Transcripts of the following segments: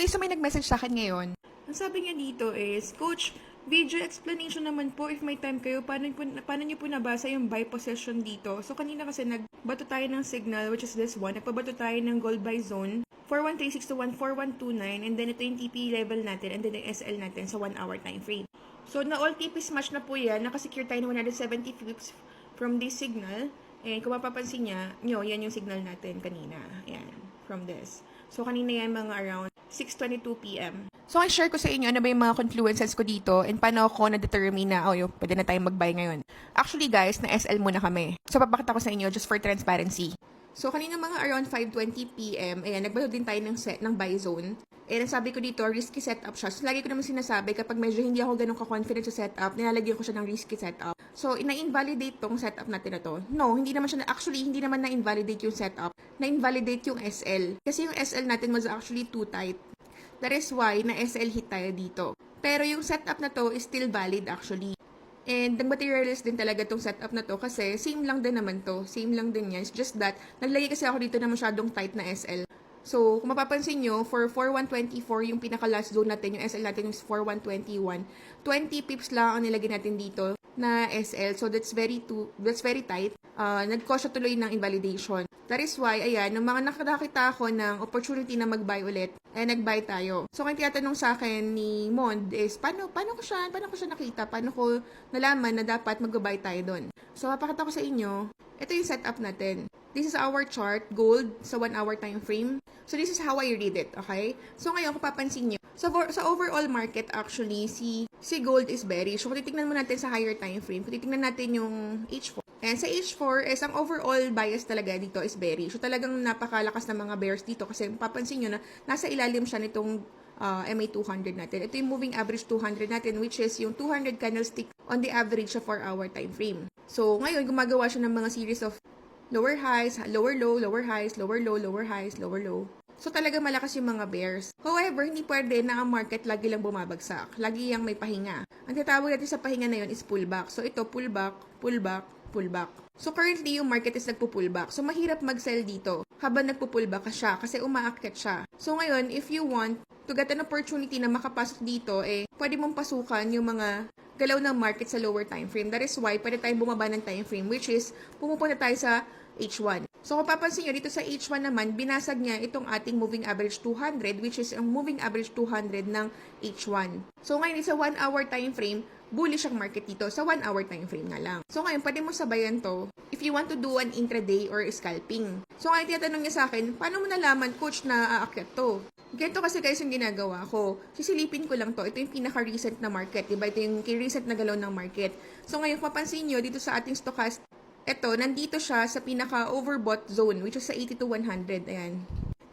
Okay, so may nag-message sa akin ngayon. Ang sabi niya dito is, Coach, video explanation naman po if may time kayo, paano niyo po nabasa yung buy position dito? So kanina kasi nagbato tayo ng signal, which is this one. Nagpabato tayo ng gold buy zone, 4136 to 14129, and then ito yung TP level natin, and then yung SL natin sa 1 hour time frame. So na all TP smash na po yan, nakasecure tayo ng 170 pips from this signal. And kung mapapansin nyo, yan yung signal natin kanina. Yan, from this. So kanina yan mga around 6:22 PM. So, i-share ko sa inyo ano ba yung mga confluences ko dito and paano ako na-determine na, pwede na tayong mag-buy ngayon. Actually, guys, na SL muna kami. So, papakita ko sa inyo just for transparency. So, kanina mga around 5:20 PM, ayan, nagbato din tayo ng buy zone. And sabi ko dito, risky setup siya. So, lagi ko naman sinasabi, kapag medyo hindi ako ganun ka-confident sa setup, nilalagyan ko siya ng risky setup. So, na-invalidate tong setup natin na to. No, hindi naman na-invalidate yung setup. Na-invalidate yung SL. Kasi yung SL natin was actually too tight. That is why na-SL hit tayo dito. Pero yung setup na to is still valid actually. And nag-materialize din talaga tong setup na to kasi same lang din naman to. Same lang din yan. It's just that, naglagay kasi ako dito na masyadong tight na SL. So, kung mapapansin nyo, for 4124, yung pinaka-last zone natin, yung SL natin is 4121. 20 pips lang ang nilagay natin dito na SL. So, that's very tight. Nag-cause siya tuloy ng invalidation. That is why, ayan, nung mga nakakita ako ng opportunity na mag-buy ulit, nag-buy tayo. So, kaya tinatanong sa akin ni Mond is, paano ko siya nakita? Paano ko nalaman na dapat mag-buy tayo doon? So, papakita ko sa inyo, ito yung setup natin. This is our chart, gold, sa 1 hour time frame. So, this is how I read it, okay? So, ngayon, kung papansin nyo, sa overall market, actually, si gold is bearish. So, kung titignan mo natin sa higher time frame, kung titignan natin yung H4, and sa H4, ang overall bias talaga dito is bearish. So, talagang napakalakas ng mga bears dito kasi papansin nyo na nasa ilalim siya nitong MA200 natin. Ito yung moving average 200 natin, which is yung 200 candlestick on the average sa 4 hour time frame. So, ngayon, gumagawa siya ng mga series of lower highs, lower low, lower highs, lower low, lower highs, lower low. So, talaga malakas yung mga bears. However, hindi pwede na ang market lagi lang bumabagsak. Lagi yung may pahinga. Ang tinatawag natin sa pahinga na yun is pullback. So, ito, pullback, pullback, pullback. So, currently, yung market is nagpo-pullback. So, mahirap mag-sell dito habang nagpo-pullback ka siya kasi umaakyat siya. So, ngayon, if you want to get an opportunity na makapasok dito, pwede mong pasukan yung mga galaw ng market sa lower time frame. That is why, pwede tayong bumaba ng time frame, which is, pumupunta tayo sa H1. So, kung papansin nyo, dito sa H1 naman, binasag niya itong ating moving average 200, which is ang moving average 200 ng H1. So, ngayon, sa 1 hour time frame, bullish ang market dito sa 1 hour time frame na lang. So, ngayon, pwede mo sabayan to if you want to do an intraday or scalping. So, ngayon, tinatanong niya sa akin, paano mo nalaman, coach, na aakyat to? Ganito kasi guys yung ginagawa ko. Sisilipin ko lang to. Ito yung pinaka-recent na market. Diba? Ito yung recent na galaw ng market. So, ngayon, kung mapansin nyo, dito sa ating stochastic, nandito siya sa pinaka-overbought zone, which is sa 80 to 100. Ayan.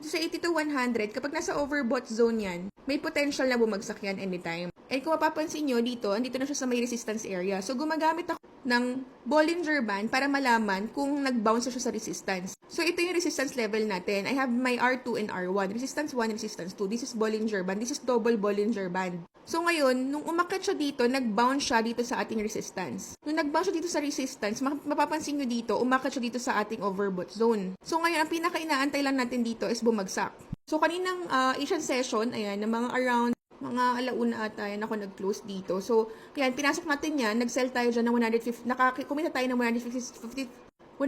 Dito sa 80 to 100, kapag nasa overbought zone yan, may potential na bumagsak yan anytime. And kung mapapansin nyo dito, andito na siya sa may resistance area. So, gumagamit ako ng Bollinger Band para malaman kung nag-bounce siya sa resistance. So, ito yung resistance level natin. I have my R2 and R1. Resistance 1, resistance 2. This is Bollinger Band. This is double Bollinger Band. So, ngayon, nung umakyat siya dito, nag-bounce siya dito sa ating resistance. Nung nag-bounce siya dito sa resistance, mapapansin nyo dito, umakyat siya dito sa ating overbought zone. So, ngayon, ang pinaka-inaantay lang natin dito is bumagsak. So, kaninang Asian session, ayan, na mga around mga alauna ata, yan ako nag-close dito. So, yan, pinasok natin yan, nag-sell tayo dyan ng 150, kumita tayo ng $156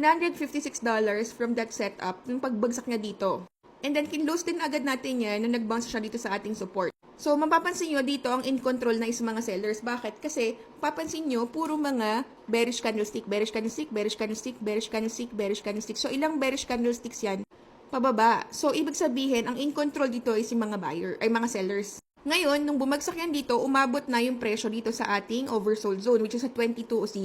from that setup, yung pagbagsak niya dito. And then, kinlose din agad natin yan na nag-bounce siya dito sa ating support. So, mapapansin nyo dito ang in control na is mga sellers. Bakit? Kasi, papansin nyo, puro mga bearish candlestick, bearish candlestick, bearish candlestick, bearish candlestick, bearish candlestick. So, ilang bearish candlesticks yan? Pababa. So, ibig sabihin, ang in control dito is yung mga mga sellers. Ngayon, nung bumagsak yan dito, umabot na yung presyo dito sa ating oversold zone, which is sa 22.0.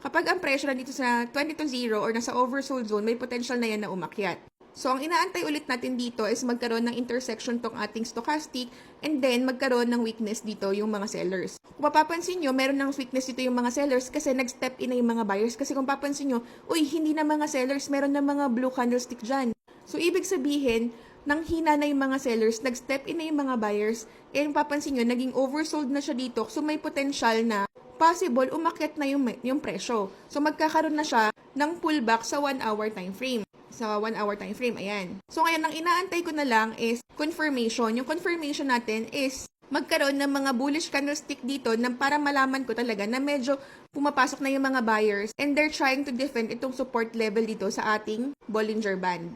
Kapag ang presyo na dito sa 22.0 or nasa oversold zone, may potential na yan na umakyat. So, ang inaantay ulit natin dito is magkaroon ng intersection tong ating stochastic and then magkaroon ng weakness dito yung mga sellers. Kung mapapansin nyo, meron ng weakness dito yung mga sellers kasi nag-step in na yung mga buyers. Kasi kung papansin nyo, hindi na mga sellers, meron na mga blue candlestick dyan. So, ibig sabihin, nang hina na yung mga sellers, nag-step in na yung mga buyers, and papansin nyo, naging oversold na siya dito, so may potential na possible umakyat na yung presyo. So magkakaroon na siya ng pullback sa 1 hour time frame. sa 1 hour time frame. Ayan. So ngayon, ang inaantay ko na lang is confirmation. Yung confirmation natin is magkaroon ng mga bullish candlestick dito na para malaman ko talaga na medyo pumapasok na yung mga buyers and they're trying to defend itong support level dito sa ating Bollinger Band.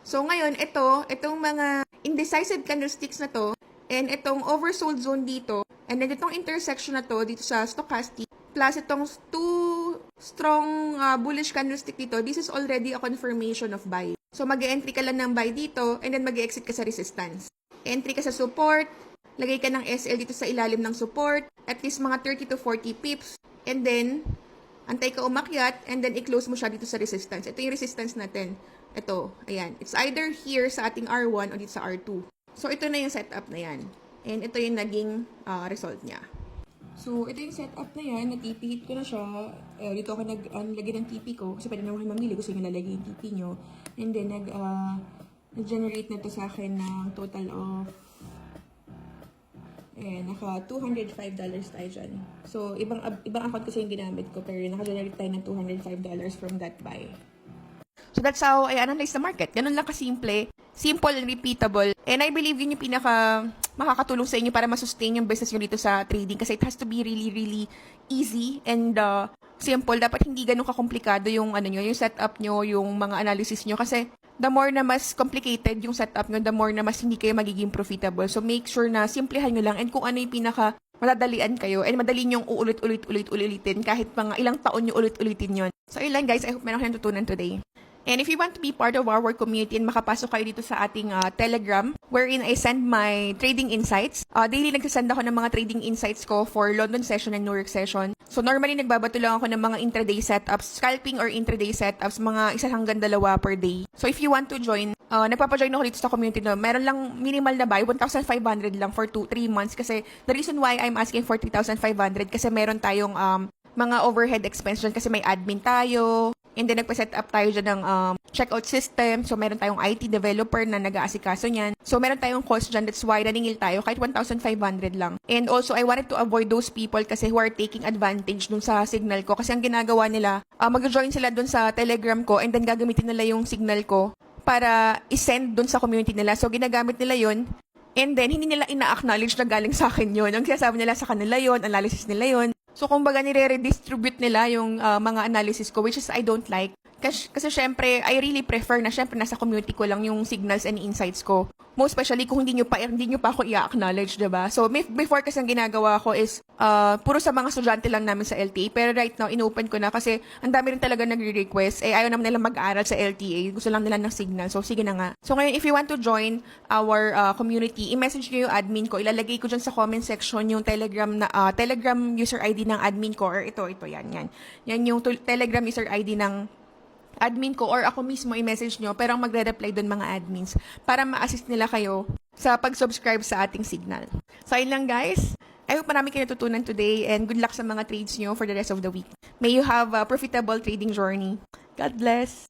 So ngayon, itong mga indecisive candlesticks na to and itong oversold zone dito and then itong intersection na to dito sa stochastic plus itong two strong bullish candlestick dito, this is already a confirmation of buy. So mag-entry ka lang ng buy dito and then mag-exit ka sa resistance. Entry ka sa support, lagay ka ng SL dito sa ilalim ng support, at least mga 30 to 40 pips, and then antay ka umakyat and then i-close mo siya dito sa resistance. Ito yung resistance natin. Ito, ayan. It's either here sa ating R1 o dito sa R2. So ito na yung setup na yan. And ito yung naging result niya. So, ito yung setup na yan. Na-TP hit ko na siya. Dito ako naglagay ng TP ko. Kasi pwede naman mamili. Gusto nyo nalagay yung TP nyo. And then, nag-generate na to sa akin ng total of naka $205 tayo dyan. So, ibang account kasi yung ginamit ko. Pero naka-generate tayo ng $205 from that buy. So, that's how I analyze the market. Ganun lang kasimple. Simple and repeatable. And I believe yun yung pinaka makakatulong sa inyo para masustain yung business nyo dito sa trading. Kasi it has to be really, really easy and simple. Dapat hindi ganun kakomplikado yung, yung setup nyo, yung mga analysis nyo. Kasi the more na mas complicated yung setup nyo, the more na mas hindi kayo magiging profitable. So, make sure na simplihan nyo lang. And kung ano yung pinaka madadalian kayo and madali nyong uulit-ulitin kahit mga ilang taon nyo ulit-ulitin yon. So, yun lang guys. I hope meron kayong natutunan today. And if you want to be part of our community and makapasok kayo dito sa ating Telegram, wherein I send my trading insights. Daily nagsasend ako ng mga trading insights ko for London session and New York session. So normally nagbabato lang ako ng mga intraday setups, scalping or intraday setups, mga 1 hanggang 2 per day. So if you want to join, nagpapajoin ako dito sa community na meron lang minimal na buy, 1,500 lang for 2-3 months. Kasi the reason why I'm asking for 3,500 kasi meron tayong mga overhead expense dyan kasi may admin tayo. And then, nagpa-set up tayo dyan ng checkout system. So, meron tayong IT developer na nag-aasikaso niyan. So, meron tayong cost dyan. That's why naningil tayo kahit 1,500 lang. And also, I wanted to avoid those people kasi who are taking advantage dun sa signal ko. Kasi ang ginagawa nila, mag-join sila dun sa Telegram ko and then gagamitin nila yung signal ko para i-send dun sa community nila. So, ginagamit nila yun. And then, hindi nila ina-acknowledge na galing sa akin yun. Ang sinasabi nila sa kanila yun, analysis nila yun. So, kumbaga, nire-redistribute nila yung mga analysis ko, which is I don't like. Kasi syempre, I really prefer na syempre nasa community ko lang yung signals and insights ko. Most especially kung hindi nyo pa ako i-acknowledge, diba? So, before kasi ang ginagawa ko is, puro sa mga estudyante lang namin sa LTA. Pero right now, inopen ko na kasi ang dami rin talaga nagre-request. Ayaw naman nila mag-aral sa LTA. Gusto lang nila ng signal. So, sige na nga. So, ngayon, if you want to join our community, i-message nyo yung admin ko. Ilalagay ko dyan sa comment section yung Telegram user ID ng admin ko. Or ito, yan. Yan yung Telegram user ID ng admin ko or ako mismo i-message nyo pero ang magre-reply doon mga admins para ma-assist nila kayo sa pag-subscribe sa ating signal. So, ayun lang guys. I hope marami kayo natutunan today and good luck sa mga trades nyo for the rest of the week. May you have a profitable trading journey. God bless!